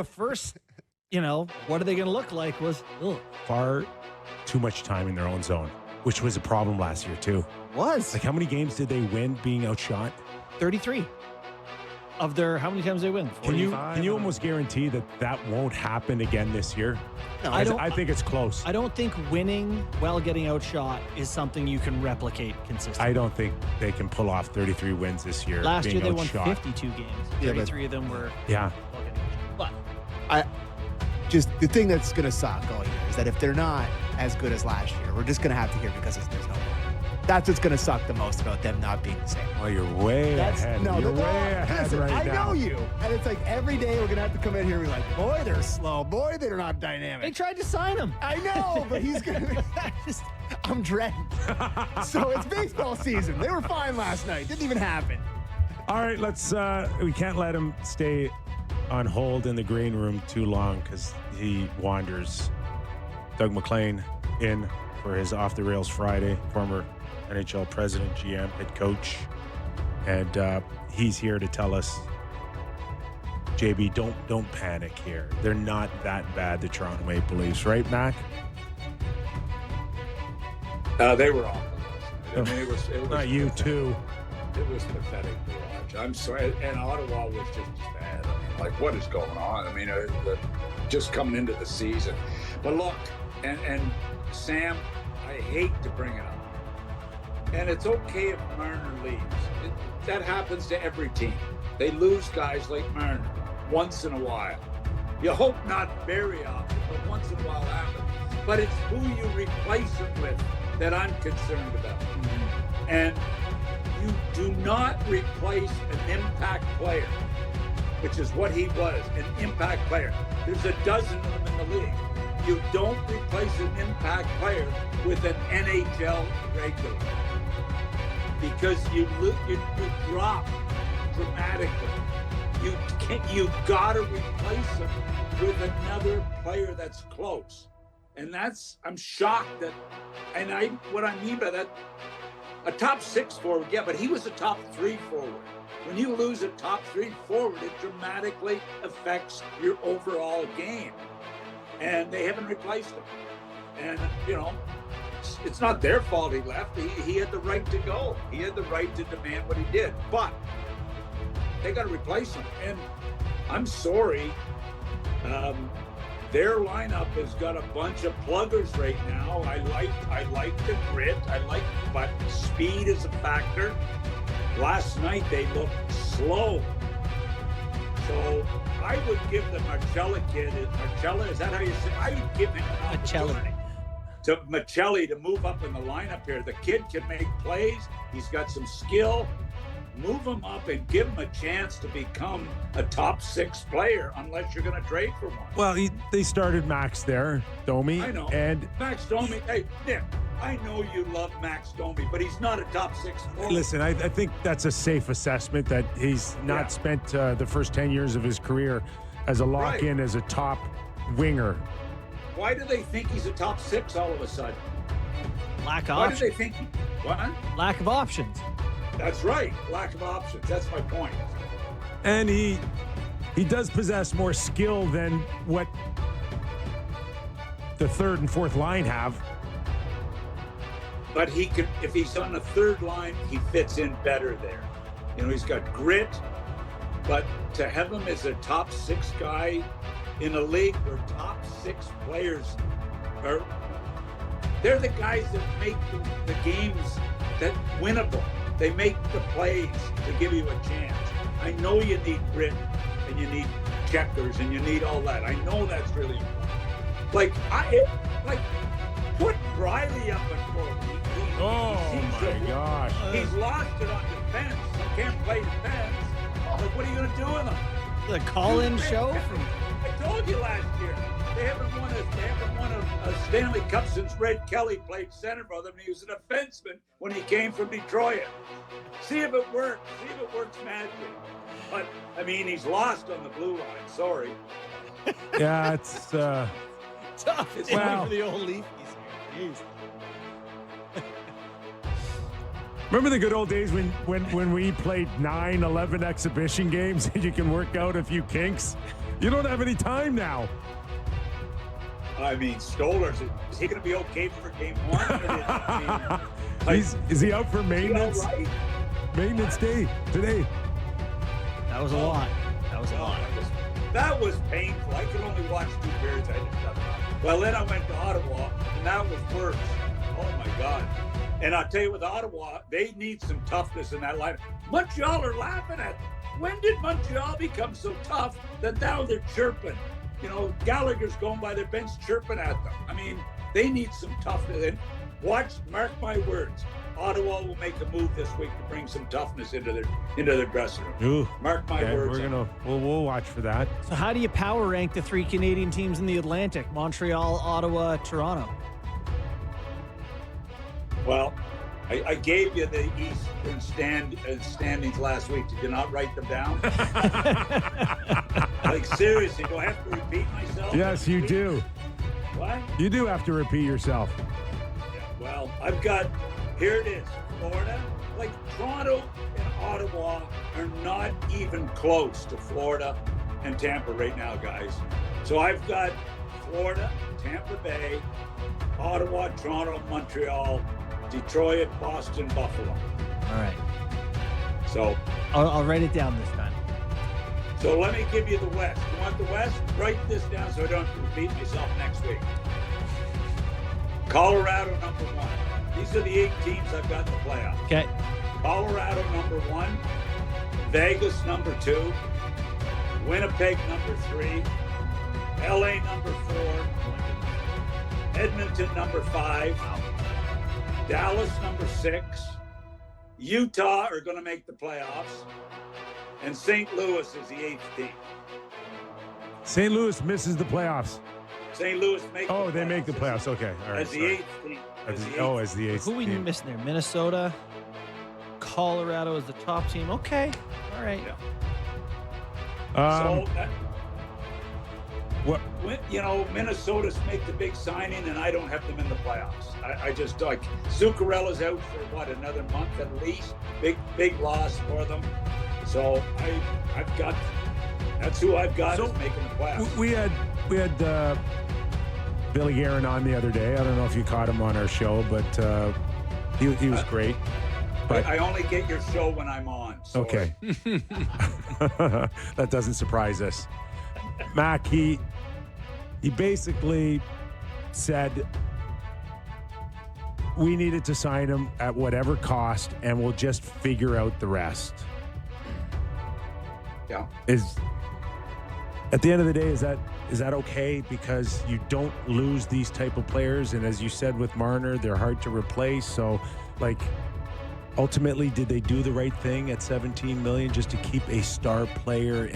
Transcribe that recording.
The first, what are they going to look like was Far too much time in their own zone, which was a problem last year too. was Like, how many games did they win being outshot? 33 of their, how many times they win? Can you 45? almost guarantee that won't happen again this year? No, I think it's close. I don't think winning while getting outshot is something you can replicate consistently. I don't think they can pull off 33 wins this year. Last year they outshot. won 52 games. Yeah, 33 of them were. Yeah. But Just the thing that's going to suck all year is that if they're not as good as last year, we're just going to have to hear because there's no more. That's what's going to suck the most about them not being the same. Well, you're way ahead. You're way ahead listen, right I now. know you. And it's like every day we're going to have to come in here and be like, boy, they're slow. Boy, they're not they dynamic. tried to sign him. I know, but he's going to I'm dreading. So it's baseball season. They were fine last night. Didn't even happen. All right, we can't let him stay on hold in the green room too long because he wanders. Doug McLean in for his Off the Rails Friday, former NHL president, GM, head coach. And he's here to tell us, JB, don't panic here. They're not that bad, the Toronto Maple Leafs, right, Mac? They were awful. I mean, it was Not you, pathetic. too. It was pathetic to watch. I'm sorry. And Ottawa was just as bad. I mean, like, what is going on? I mean, just coming into the season. But look, and Sam, I hate to bring it up. And it's okay if Marner leaves. That happens to every team. They lose guys like Marner once in a while. You hope not very often, but once in a while happens. But it's who you replace him with that I'm concerned about. And you do not replace an impact player, which is what he was, an impact player. There's a dozen of them in the league. You don't replace an impact player with an NHL regular because you drop dramatically. You gotta replace him with another player that's close. And I'm shocked that, what I mean by that, a top 6 forward, yeah, but he was a top 3 forward. When you lose a top 3 forward, it dramatically affects your overall game. And they haven't replaced him. And, it's not their fault he left. He had the right to go. He had the right to demand what he did. But they got to replace him. And I'm sorry, their lineup has got a bunch of pluggers right now. I like the grit. But speed is a factor. Last night they looked slow. So I would give the Marcella kid, is that how you say? I would give him an opportunity to Machelli to move up in the lineup here. The kid can make plays. He's got some skill. Move him up and give him a chance to become a top 6 player unless you're going to trade for one. Well, they started Max there, Domi. I know. And Max Domi, hey, Nick, I know you love Max Domi, but he's not a top 6 forward. listen, I think that's a safe assessment that he's not spent the first 10 years of his career as a lock-in, as a top winger. Why do they think he's a top 6 all of a sudden? Lack of Why do options. they think what? Lack of options. That's right. Lack of options. That's my point. And he does possess more skill than what the third and fourth line have. But he could, if he's on the third line, he fits in better there. He's got grit, but to have him as a top 6 guy in a league where top 6 players they're the guys that make the games that winnable. They make the plays to give you a chance. I know you need grit and you need checkers and you need all that. I know that's really important. Put Riley up at forward. My gosh. He's lost it on defense. He can't play defense. Like, what are you going to do with him? The call-in show from I told you last year. They haven't won a Stanley Cup since Red Kelly played center for them. He was a defenseman when he came from Detroit. See if it works. See if it works magically. But, he's lost on the blue line. Sorry. Yeah, it's tough. It's Wow. for the old Leafs here. Jeez. Remember the good old days when we played 9, 11 exhibition games and you can work out a few kinks? You don't have any time now. I mean, Stolar's, is he going to be okay for game one? I mean, Is he out for maintenance? right? Maintenance day today. That was a lot. That was a lot. That was painful. I could only watch 2 periods. I didn't shut up. Well, then I went to Ottawa, and that was worse. Oh, my God. And I'll tell you, with Ottawa, they need some toughness in that line. Montreal are laughing at them. When did Montreal become so tough that now they're chirping? You know, Gallagher's going by their bench chirping at them. I mean, they need some toughness. And mark my words, Ottawa will make a move this week to bring some toughness into their dressing room. Ooh, Mark my okay, words. We'll watch for that. So how do you power rank the 3 Canadian teams in the Atlantic? Montreal, Ottawa, Toronto. Well, I gave you the Eastern standings last week. Did you not write them down? Like, seriously, do I have to repeat myself? Yes, you do. What? You do have to repeat yourself. Yeah, well, I've got, here it is, Florida. Like, Toronto and Ottawa are not even close to Florida and Tampa right now, guys. So I've got Florida, Tampa Bay, Ottawa, Toronto, Montreal, Detroit, Boston, Buffalo. All right. So I'll write it down this time. So let me give you the West. You want the West? Write this down so I don't have to repeat myself next week. Colorado, number 1. These are the 8 teams I've got in the playoffs. Okay. Colorado, number 1. Vegas, number 2. Winnipeg, number 3. LA, number 4. Edmonton, number 5. Dallas, number 6. Utah are going to make the playoffs. And St. Louis is the 8th team. St. Louis misses the playoffs. St. Louis make the playoffs. Oh, they make the playoffs. Okay. All right. As the sorry. 8th team. As the 8th Who we team. missing there? Minnesota, Colorado is the top team. Okay. All right. So, what? you know, Minnesota's make the big signing, and I don't have them in the playoffs. I just like Zuccarella's out for what, another month at least. Big loss for them. So I've got, that's who I've got is making the playoffs. We had Billy Guerin on the other day. I don't know if you caught him on our show, but he was great. But I only get your show when I'm on. So okay. That doesn't surprise us. Mac, he basically said we needed to sign him at whatever cost, and we'll just figure out the rest. Yeah. At the end of the day, is that okay? Because you don't lose these type of players, and as you said with Marner, they're hard to replace. So, like, ultimately, did they do the right thing at $17 million just to keep a star player